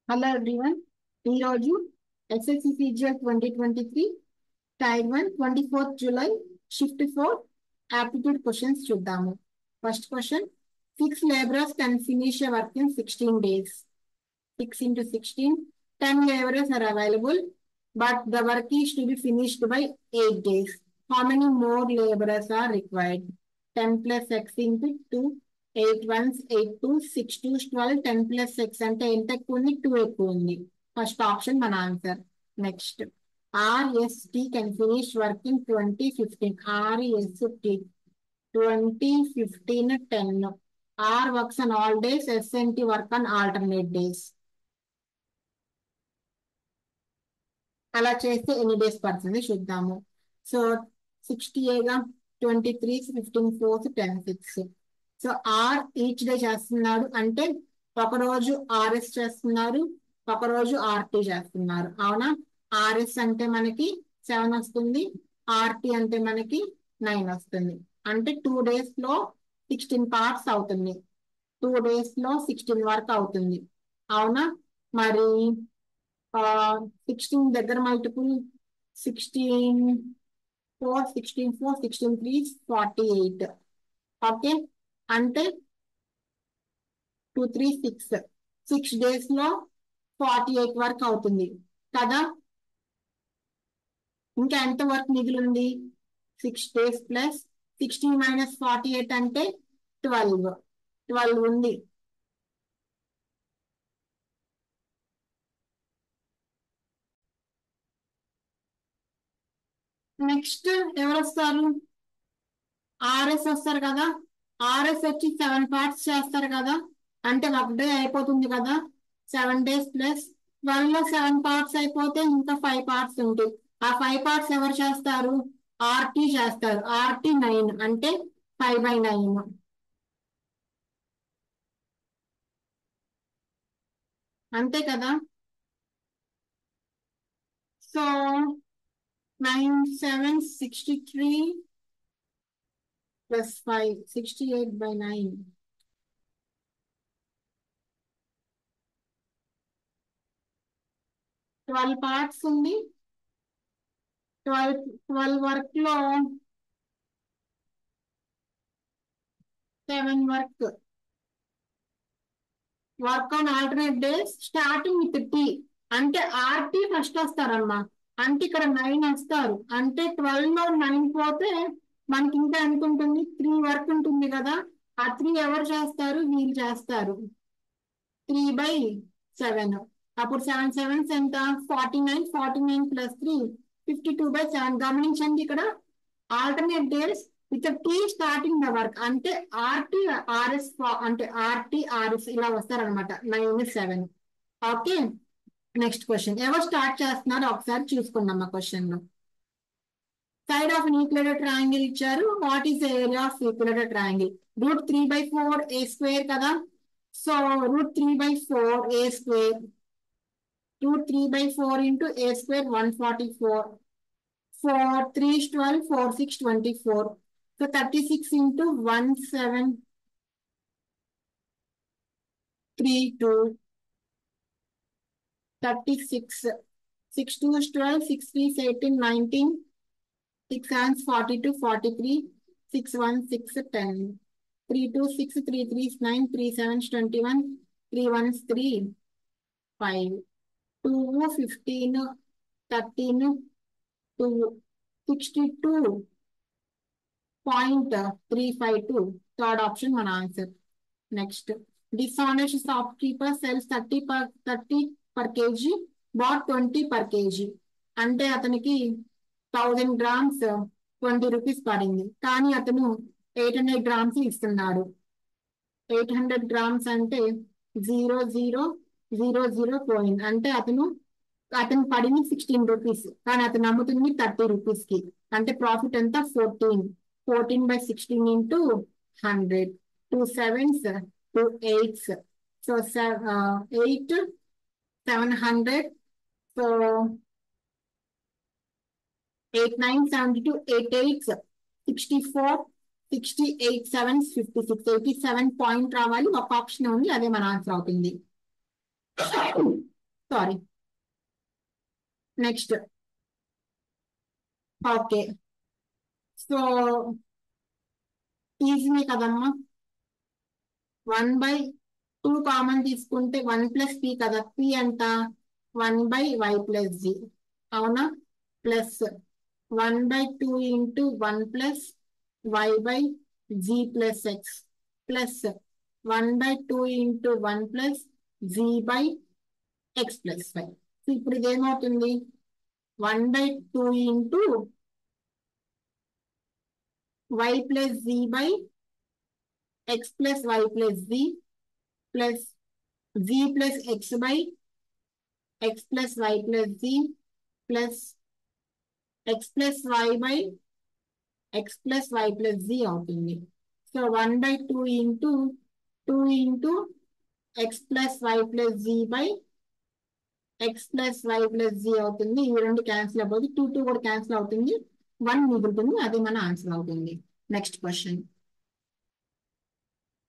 Hello everyone. ఈరోజు SSC CGL 2023 tier 1 24th July shift 4 aptitude questions చూద్దాము. First question, 6 laborers can finish a work in 16 days. 6 into 16, 10 laborers are available, but the work is to be finished by 8 days. How many more laborers are required? 10 plus x into 2, 8 ones, 8 2s, 6 2s, 12, 10 plus x అంటే ఎంత ఎక్కువ ఉంది? 2 ఎక్కువ ఉంది. First option మన answer. Next, RST can finish work in 2015. RST 2015 10. R works on all days, SNT work on alternate days. అలా చేస్తే ఎన్ని డేస్ పడుతుంది చూద్దాము. So 60 23 15 4 10 6. So are each day చేస్తున్నాడు అంటే ఒకరోజు ఆర్ఎస్ చేస్తున్నారు, ఒకరోజు ఆర్టీ చేస్తున్నారు. అవునా? ఆర్ఎస్ అంటే మనకి 7 వస్తుంది, ఆర్టీ అంటే మనకి 9 వస్తుంది. అంటే 2 days లో 16 parts అవుతుంది. 2 days లో 16 వరకు అవుతుంది. అవునా? మరి 16 దగ్గర మల్టిపుల్ 16 4 16 4 16 3 48. ఓకే, అంటే 2 3 6 6 days లో 48 వరకు అవుతుంది కదా. ఇంకా ఎంత వర్క్ మిగిలింది? 6 days ప్లస్ 16 మైనస్ 48 అంటే 12 ఉంది. నెక్స్ట్ ఎవరు వస్తారు? ఆర్ఎస్ వస్తారు కదా. ఆర్ఎస్ వచ్చి 7 parts చేస్తారు కదా, అంటే 1 day అయిపోతుంది కదా. 7 days ప్లస్ 12 లో 7 parts అయిపోతే ఇంకా 5 parts ఉంటాయి. ఆ 5 parts ఎవరు చేస్తారు? ఆర్టీ చేస్తారు. ఆర్టీ 9 అంటే 5/9. అంతే కదా. So 9 7 63 plus 5 68/9. 12 parts ఉంది. 12 వర్క్ లో 7 work on alternate days starting with T అంటే ఆర్టీ ఫస్ట్ వస్తారమ్మా. అంటే ఇక్కడ 9 వస్తారు. అంటే 12 లో 9 పోతే మనకి ఇంకా ఎంత ఉంటుంది? 3 వర్క్ ఉంటుంది కదా. ఆ 3 ఎవరు చేస్తారు? వీళ్ళు చేస్తారు. 3/7. అప్పుడు 7 7s ఎంత? 49. 49 ప్లస్ 3 52/7. గమనించండి, ఇక్కడ alternate days with T starting the work అంటే ఆర్టీ ఆర్ఎస్ అంటే ఆర్టీ ఆర్ఎస్ ఇలా వస్తారనమాట. 9 7. Okay, next question. ఎవరు స్టార్ట్ చేస్తున్నారో ఒకసారి చూసుకుందాం. ఆ క్వశ్చన్ లో సైడ్ ఆఫ్ ఈక్వలేటర్ ట్రయాంగిల్ ఇచ్చారు. What is the area of equilateral triangle? √3/4 a square కదా. So √3/4 a square, √3/4 into a square 144. 4 3 is 12, 4 6 24. So 36 into 1732. 36. 6 2 is 12, 6 3 is 18, 19. 6 hands 42, 43. 6 1 6 10. 3 2 6 3 3 is 9, 3 7 is 21. 3 1 is 3 5. 2 15 13 2 62.352. Third option మన answer. Next, dishonest shopkeeper sells 30 per kg, but 20 per kg. అంటే అతనికి 1000 grams 20 rupees పడింది, కానీ అతను 800 grams ఇస్తున్నాడు. 800 grams అంటే 0000 పోయింది. అంటే అతను పడింది 16 rupees, కానీ అతను అమ్ముతుంది 30 rupees కి. అంటే ప్రాఫిట్ ఎంత? 14/16 into 100. 2 7s 2 8s. So 8 700. So 8 9 72, 8 8s 64, 68 7s 56. 87 point రావాలి. ఒక ఆప్షన్ ఉంది, అదే మన ఆన్సర్ అవుతుంది. సారీ. Next okay. సో ఈజీనే కదమ్మా. 1/2 కామన్ తీసుకుంటే 1 + p కదా. p అంట 1/y+z అవునా. Plus 1/2 into 1+y/z+x plus 1/2 into 1+z/x+y. ఇప్పుడు ఇదేమవుతుంది 1/2 into y+z/x+y+z plus z+x/x+y+z plus x+y/x+y+z అవుతుంది. సో 1/2 ఇంటూ 2 ఇంటూ x+y+z/x+y+z అవుతుంది. ఇవి రెండు క్యాన్సిల్ అయిపోతుంది. 2 2 కూడా క్యాన్సిల్ అవుతుంది. 1 మిగులుతుంది. అదే మన ఆన్సర్ అవుతుంది. Next question.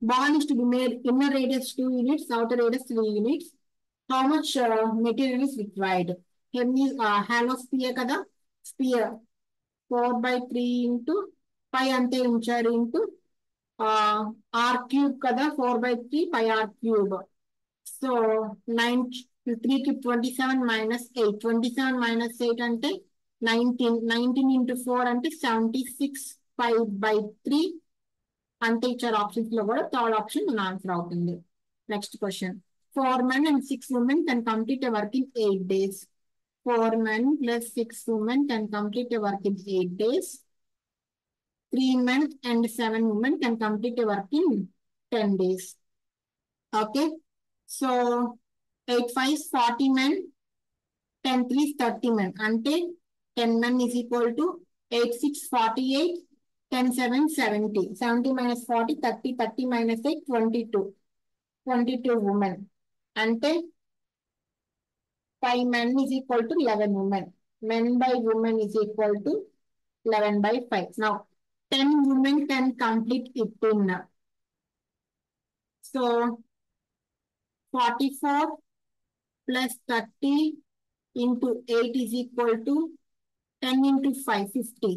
Ball is to be made inner radius 2 units, outer radius 3 units. How much material is required? Here is hollow sphere kada. Sphere 4/3 into 5 ante uncharu into r cube kada. 4/3 pi r cube. So 9 3 cube 27 minus 8. 27 minus 8 ante 19. 19 into 4 ante 76 pi/3 అంటే ఇచ్చారు options లో కూడా. Third option మన answer అవుతుంది. Next question. 4 men and 6 women can complete a work in 8 days. 4 men plus 6 women can complete a work in 8 days. 3 men and 7 women can complete a work in 10 days. Okay. So 8 5 40 men, 10 3 30 men. అంటే 10 men is equal to 8 6 48, 10 7 70. 70 minus 40 30, 30 minus 8 22. 22 women. అంటే 5 men is equal to 11 women. Men by women is equal to 11/5. Now 10 women can complete it in. So 44 plus 30 into 8 is equal to 10 into 5 50.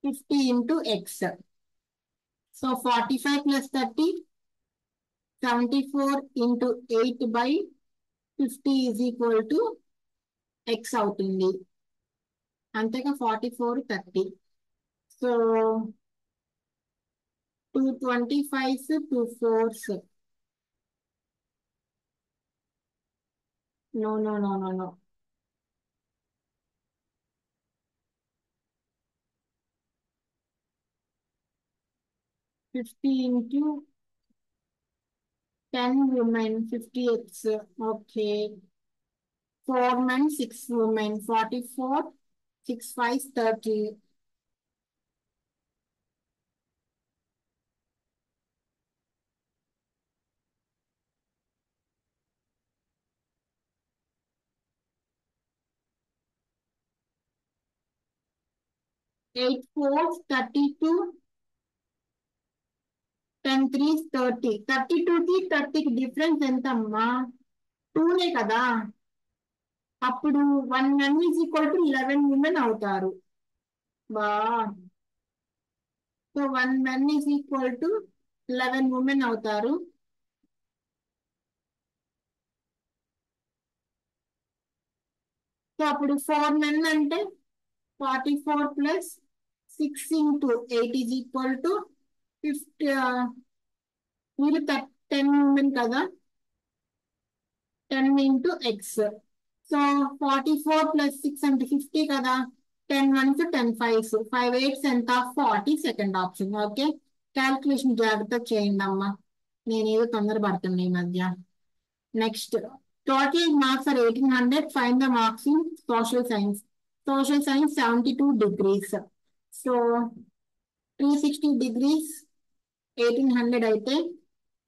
50 into x. So 45 plus 30, 74 into 8/50 is equal to x అవుతుంది. అంతేగా 44 30. So 2 25s 2 4s. No. 50 into 10 women 50x. Okay. 4 men 6 women 44 6 5 30. Eight 4s 32, 10 3s 30. 32కి 30కి difference ఎంత అమ్మా? 2నే కదా. అప్పుడు 1 men is equal to 11 women అవుతారు. బా. So 1 men is equal to 11 women అవుతారు. So అప్పుడు 4 men అంటే 44 plus 6 into 8 is equal to 50. మీరు 10 women కదా. 10 into x. సో 44 plus 6 అంటే 50 కదా. 10 1s 10 5s 5 8s ఎంత 40. Second option. ఓకే. క్యాల్కులేషన్ జాగ్రత్త చేయండి అమ్మా. నేనేదో తొందరపడుతున్నా ఈ మధ్య. Next. Total marks are 1800. Find the marks in social science. Social science 72 degrees. So 360 degrees 1800 అయితే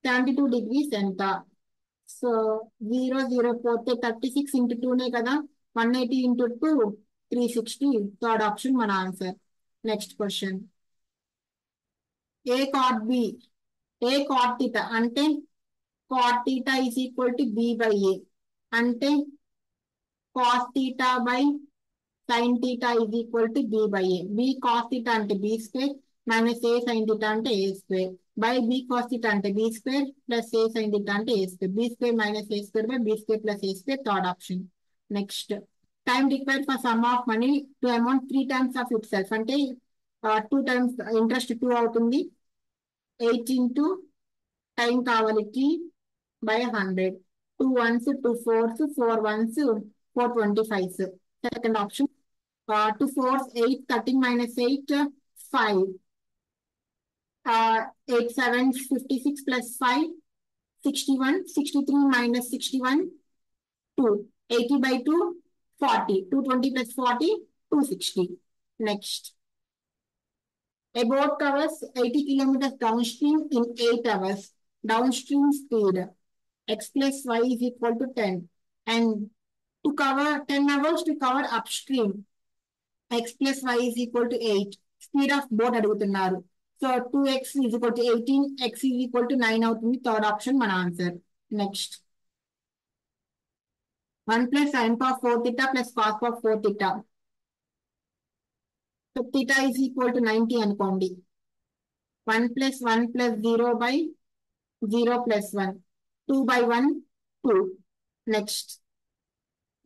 72 degrees ఎంత? సో 0 0 పోతే 36 into 2నే కదా. 180 into 2 360. థర్డ్ ఆప్షన్ మన answer. Next question. A cot B A cot theta అంటే cot theta is equal to b by a. అంటే cos theta by sin theta is equal to b by a. b cos theta అంటే b square minus a sin theta అంటే a square by b cos theta అంటే b square plus a sin theta అంటే a square. b square minus a square by b square plus a square, third option. Next, time required for sum of money to amount 3 times of itself. అంటే 2 times interest 2 అవుతుంది. 8 into time కావాలి t by 100. 2 ones, 2 fours, 4 ones, 4 25s. Second option. 2 fours, 8, 13 minus 8, 5. 8 sevens, 56 plus 5, 61. 63 minus 61, 2. 80 by 2, 40. 220 plus 40, 260. Next. A boat covers 80 kilometers downstream in 8 hours. Downstream speed x plus y is equal to 10. And to cover 10 hours to cover upstream, x plus y is equal to 8. Speed of boat అడుగుతున్నారు. So 2x is equal to 18, x is equal to 9 అవుతుంది. Third option మన answer. Next. 1 plus sin power 4 theta plus cos power 4 theta. So theta is equal to 90 అనుకోండి. 1 plus 1 plus 0 by 0 plus 1. 2 by 1, 2. Next.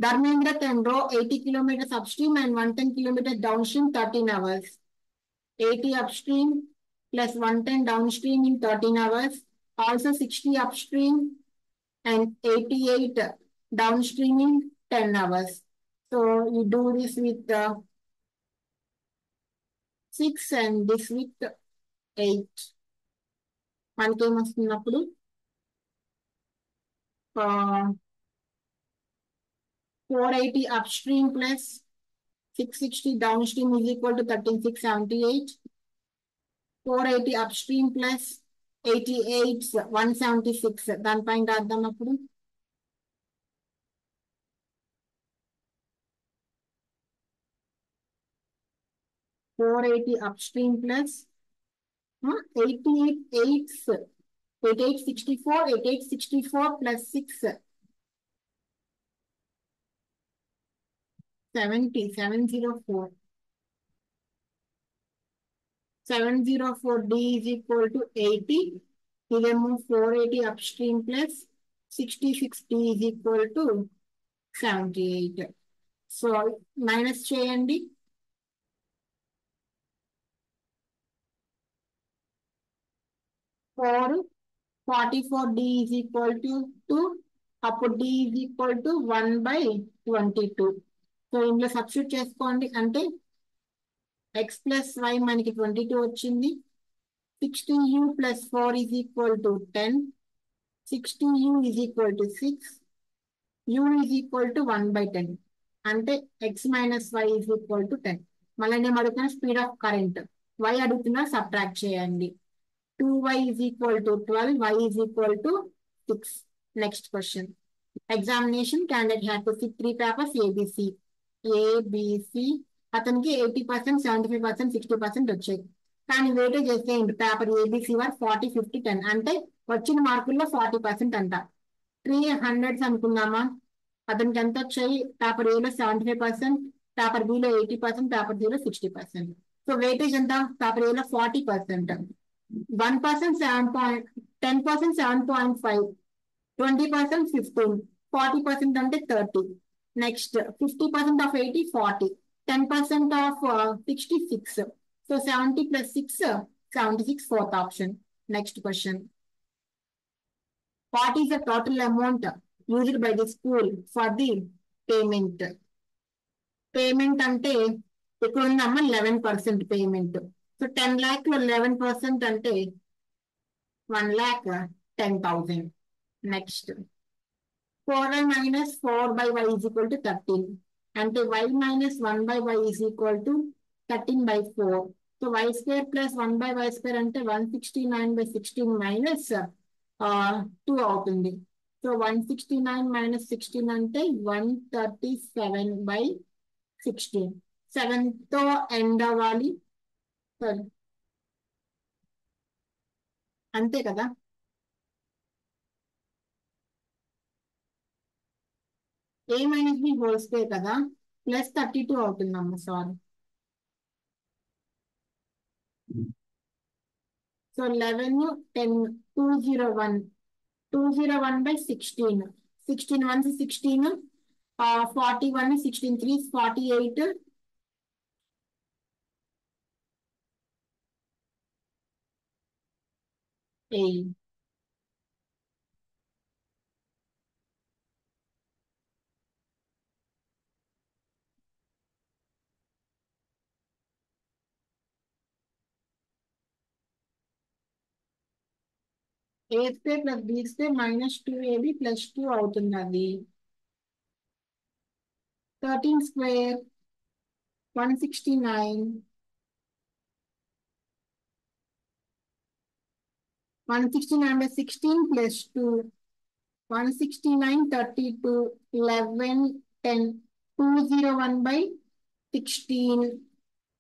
Dharmendra can row 80 kilometers upstream and 110 kilometers downstream 13 hours. 80 upstream plus 110 downstream in 13 hours. Also 60 upstream and 88 downstream in 10 hours. So you do this with 6 and this with 8. మనకేం వస్తున్నప్పుడు 480 upstream plus 660 downstream is equal to 13,678. 480 upstream plus 88 176. దానిపైన రాద్దాం అప్పుడు. upstream plus 8864 plus 6 70 704. 704 d is equal to 80. ఇదేమో 480 upstream plus 66 d is equal to 78. So minus చేయండి. 44 d is equal to 2. అప్పుడు d is equal to 1 by 22. So ఇందులో substitute చేసుకోండి. అంటే x plus y మనకి 22 వచ్చింది. 16u plus 4 is equal to 10. 16u is equal to 6. u is equal to 1 by 10. అంటే x minus y is equal to 10. మళ్ళీ నేను అడుగుతున్న స్పీడ్ ఆఫ్ కరెంట్. y అడుగుతున్నా సబ్ట్రాక్ట్ చేయండి. 2y is equal to 12. y is equal to 6. Next question. Examination candidate had to sit 3 papers ABC. ABC. అతనికి 80%, 75%, 60% వచ్చాయి. కానీ weightage చేస్తే పేపర్ ఏబిసి వారు 40, 50, 10 అంటే వచ్చిన మార్కుల్లో 40% అంట. 300 అనుకున్నామా? అతనికి ఎంత వచ్చాయి? పేపర్ ఏలో 75%, paper below 80%, paper below 60%. So weightage ఎంత? పేపర్ ఏలో 40%. 1% 10% 7.5, 20% 15, 40% అంటే 30. Next 50% of 80 40, 10% of 66. So 70 plus 6 76, fourth option. Next question. What is the total amount used by the school for the payment? Payment అంటే ఇక్కడ ఉందమ్మ 11% పేమెంట్. సో 10 lakh లో 11% అంటే 1,10,000. Next 4y minus 4 by y is equal to 13. అంటే y minus 1 by y is equal to 13 by 4. So y square plus 1 by y square అంటే 169 by 16 minus 2 అవుతుంది. So 169 minus 16 అంటే 137 by 16. 7తో end అవ్వాలి. అంతే కదా. A minus B whole square కదా, plus 32 అవుతుందమ్మా, sorry. So 11, 10, 201. 201 by 16. 16 ones 16. 41, 16 threes 48. 8. 8 square plus b square minus 2ab plus 2 అవుతుంది అది. 13 square 169. 169 by 16 plus 2. 169, 32, 11, 10. 201 by 16.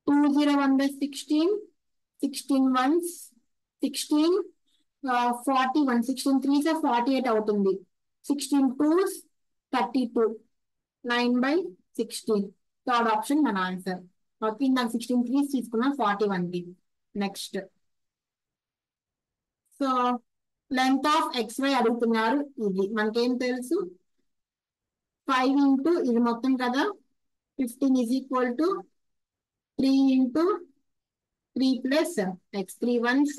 201 by 16. 16 ones 16. 41. 16 threes 48 అవుతుంది. 16 twos 32. 9 by 16. థర్డ్ ఆప్షన్ మన answer. Okay, నాకు 16 threes తీసుకున్నాం 41 కి. Next, so length of XY అడుగుతున్నారు. ఇది మనకేం తెలుసు, 5 ఇంటూ ఇది మొత్తం కదా, 15 is equal to 3 into 3 plus x. 3 ones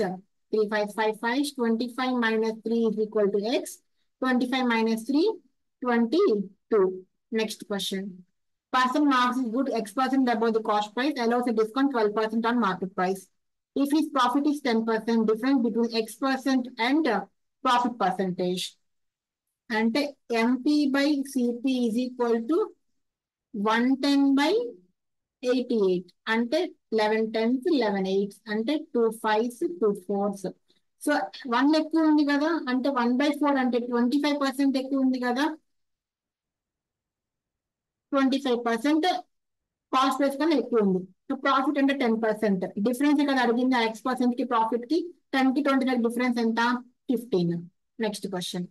3 5 5 5. 25 minus 3 is equal to x. 25 minus 3 22. Next question. Person marks is good x% above the cost price, allows a discount 12% on market price. If his profit is 10%, difference between x% and profit percentage. And MP by CP is equal to 110 by 88. అంటే 11 10s 11 8s అంటే 2 5s 2 4s. So 1 ఎక్కువ ఉంది కదా, అంటే 1/4 అంటే 25% ఎక్కువ ఉంది కదా. 25% కాస్ట్ ప్రైస్ కన్నా ఎక్కువ ఉంది. సో ప్రాఫిట్ అంటే 10%. డిఫరెన్స్ ఇక్కడ అడిగింది X% కి ప్రాఫిట్ కి. 10 కి 20 డిఫరెన్స్ ఎంత, 15. Next question.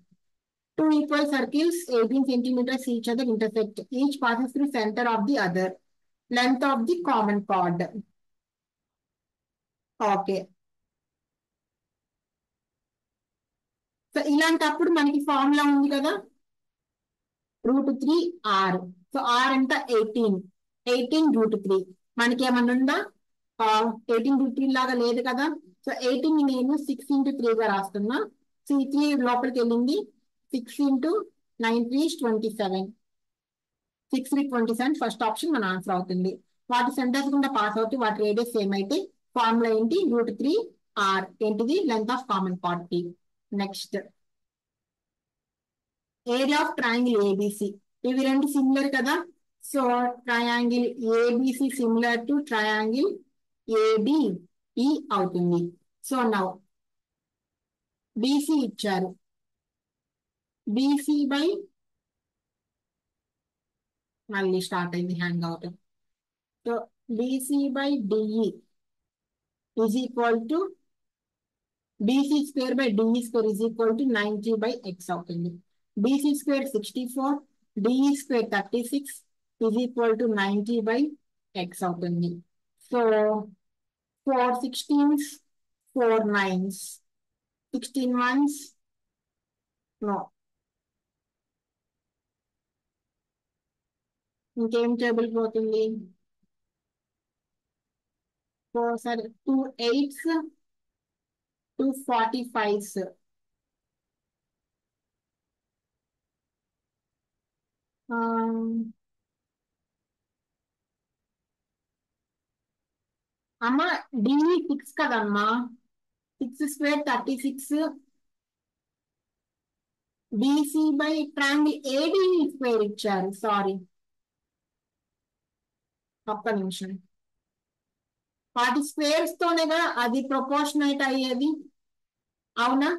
Two equal circles 18 centimeters each other intersect. Each passes through center of the other. Length of the common chord. Okay, so ఇలాంటప్పుడు మనకి ఫార్ములా ఉంది కదా, √3r. సో ఆర్ ఎంత 18. 18 √3. మనకి ఏమన్నా ఉందా, 18 √3 లాగా లేదు కదా. సో 18 ని నేను 6 into 3 గా రాస్తున్నా. సో ఈ 3 లోపలికి వెళ్ళింది. 6 into 9 3 is 27. 6 3 27. ఫస్ట్ ఆప్షన్ మన ఆన్సర్ అవుతుంది. వాటి సెంటర్స్ గుండా పాస్ అవుతే వాటి రేడియస్ సేమ్ అయితే ఫార్ములా ఏంటి, √3r. ఏంటిది, length of common part T. Next, area of triangle A B C. ఇవి రెండు సిమిలర్ కదా. So triangle A B C similar to triangle A B E అవుతుంది. సో నౌ బీసీ ఇచ్చారు. బీసీ బై, మళ్ళీ స్టార్ట్ అయింది hang out. So B C by D E is equal to BC square by DE square is equal to 90 by x అవుతుంది. BC square 64, DE square 36 is equal to 90 by x అవుతుంది. So 4 16s, 4 9s, 16 ones, no. ఇంకేం table పోతుంది, 4 సరే 2 8s, 2 45s. అమ్మా DE 6 కదమ్మా, 6 square 36. BC by triangle ABE square ఇచ్చారు, sorry ఒక్క నిమిషం. వాటి స్క్వేర్స్ తోనేగా అది ప్రపోర్షనేట్ అయ్యేది, అవునా.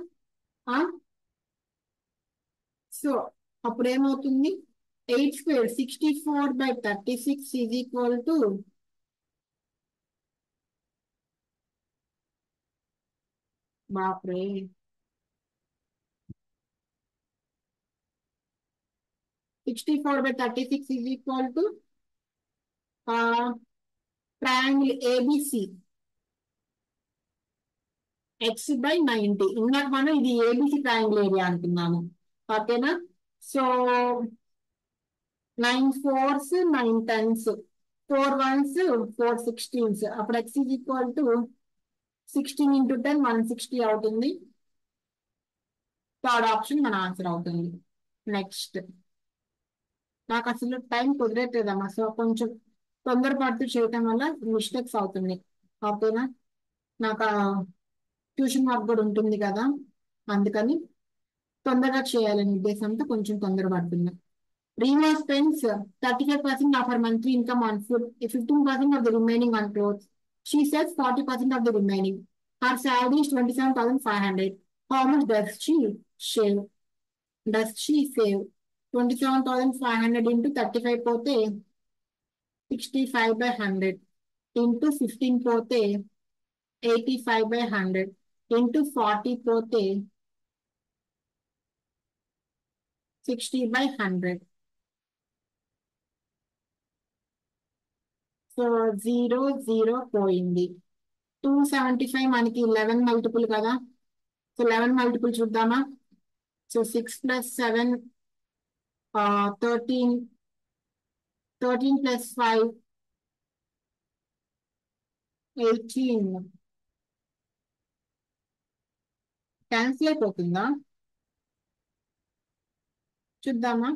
సో అప్పుడు ఏమవుతుంది, 8 square 64 by 36 is equal to, బాప్రే, 6 64/36 is equal to triangle ABC x/90. ఇందాక మనం ఇది ఏబిసి ట్రయాంగిల్ ఏరియా అనుకున్నాము. ఓకేనా? So 9 4s 9 10s 4 1s 4 16s. అప్పుడు x is equal to 16 into 10 160 అవుతుంది. థర్డ్ ఆప్షన్ మన ఆన్సర్ అవుతుంది. నెక్స్ట్, నాకు అసలు టైం కుదరట్లేదమ్మా, సో కొంచెం తొందరపాటు చేయటం వల్ల మిస్టేక్స్ అవుతుంది. ఓకేనా? నాకు ట్యూషన్ వర్క్ కూడా ఉంటుంది కదా, అందుకని తొందరగా చేయాలనే ఉద్దేశంతో కొంచెం తొందరపడుతుంది. Rima spends 35% of her monthly income on food, 15% of the remaining on clothes. She saves 40% of the remaining. Her salary is 27,500. How much does she save? Does she save? 27,500 into 35 పోతే 65/100 into 15 పోతే 85/100 into 40 పోతే 60/100. So 0 0 పోయింది. 275 మనకి 11 multiple కదా, so 11 multiple చూద్దామా? So 6 + 7 13, 13 + 5 18. Cancel అయిపోతుందా? చూద్దామా?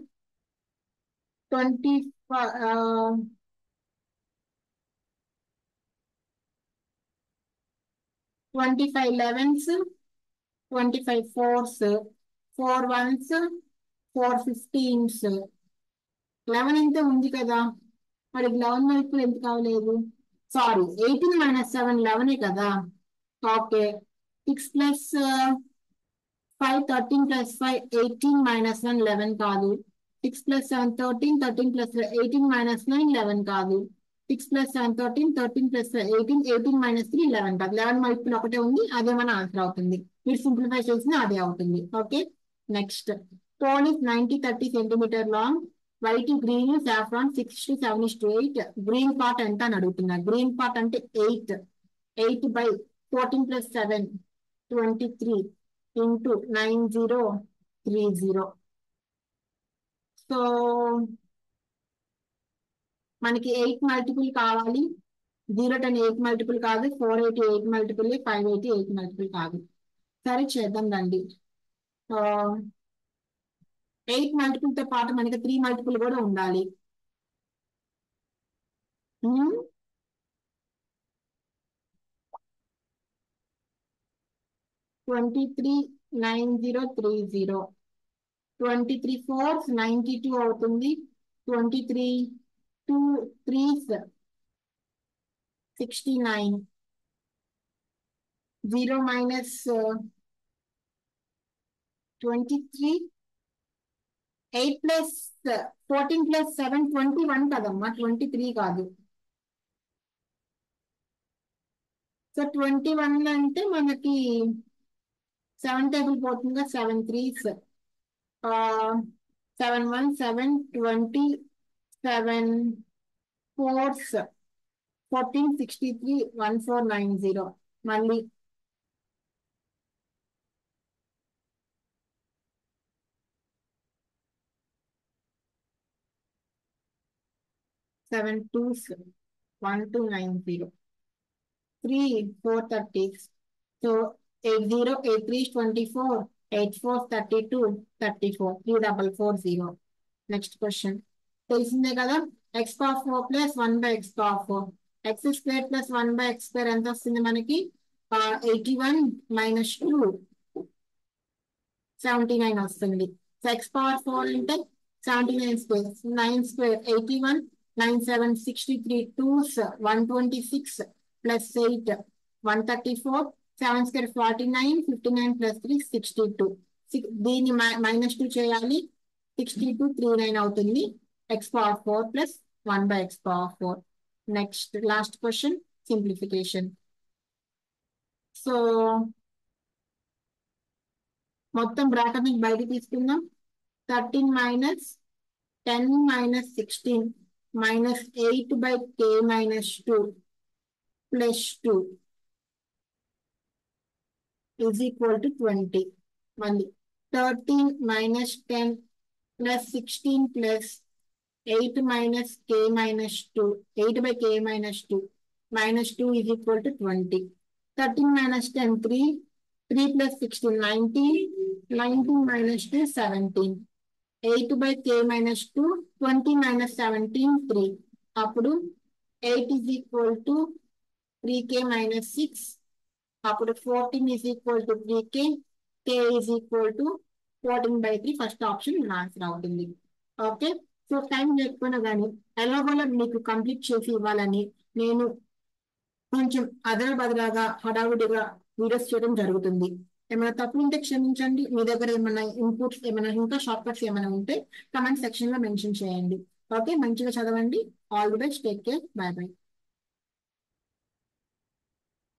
25 11s 25 4s 4 1s 4 15s. 11 ఇంతే ఉంది కదా, మరి 11 మల్టిపుల్ ఎందుకు కావలేదు? సారీ, 18 - 7 11 కదా. ఓకే, 6 + 5 13 + 5 18 - 1 11 కాదు. 6 + 7 13 13 + 18 - 9 11 కాదు. 6 + 7 13 13 + 18 18 - 3 11 కాదు. 11 మల్టిపుల్ ఒకటే ఉంది, అదే మన ఆన్సర్ అవుతుంది. మీరు సింప్లిఫై చేసిన అదే అవుతుంది. Okay, next. Stone is 90 30 centimeter long. White green saffron 6:7:8. Green part ఎంత అని అడుగుతున్నా. గ్రీన్ పార్ట్ అంటే 8. 8/14 + 7 23 into 9030. సో మనకి 8 మల్టిపుల్ కావాలి. 010 8 మల్టిపుల్ కాదు, 480 8 మల్టిపుల్, 580 8 మల్టిపుల్ కాదు. సరే చేద్దాం రండి. 8 మల్టిపుల్ తో పాటు మనకి 3 మల్టిపుల్ కూడా ఉండాలి. 23 9030. 23 4s 92 అవుతుంది. 23 2 3s 69. 0 minus 23. 8 plus 14 plus 7 21 కదమ్మా, 23 కాదు. సో 21 అంటే మనకి 7 టేబుల్ పోతుందిగా. 7 3s 7 1 7 20 7 4s 14 63 1490. మళ్ళీ 7 2s 1290. 3 430s. So 80 8 3 is 24, 8 4 32 34 3440. Next question. తెలిసిందే కదా, x⁴ plus 1/x⁴. x² plus 1/x² ఎంత వస్తుంది మనకి? 81 - 2 79 వస్తుంది. సో x⁴ అంటే 79². 9² 81 9 7 63 2s 126 plus 8 134 7² 49 59 plus 3 62. దీన్ని -2 చేయాలి. 62 39 అవుతుంది. x⁴ plus 1/x⁴. Next last question, simplification. So మొత్తం బ్రాకెట్ నుంచి బయట తీసుకుందాం. 13 - 10 minus 16 minus 8 by k minus 2 plus 2 is equal to 20. Mali 13 minus 10 plus 16 plus 8 minus k minus 2, 8 by k minus 2, minus 2 is equal to 20. 13 minus 10, 3, 3 plus 16, 19, 19 minus 2, 17. 8 by k minus 2, 20 minus 17, 3. అప్పుడు 8 is equal to 3k minus 6. అప్పుడు 14 is equal to 3k, k is equal to 14/3. First option నా answer అవుతుంది. Okay, so time లేకపోయినా కానీ ఎలాగోలా మీకు complete చేసి ఇవ్వాలని నేను కొంచెం అదరబదరాగా హడావుడిగా వీడియోస్ చేయడం జరుగుతుంది. ఏమైనా తప్పు ఉంటే క్షమించండి. మీ దగ్గర ఏమైనా ఇన్పుట్స్ ఏమైనా ఇంకా షార్ట్ కట్స్ ఏమైనా ఉంటే కమెంట్ సెక్షన్ లో మెన్షన్ చేయండి. ఓకే, మంచిగా చదవండి. All the best, take care, by by.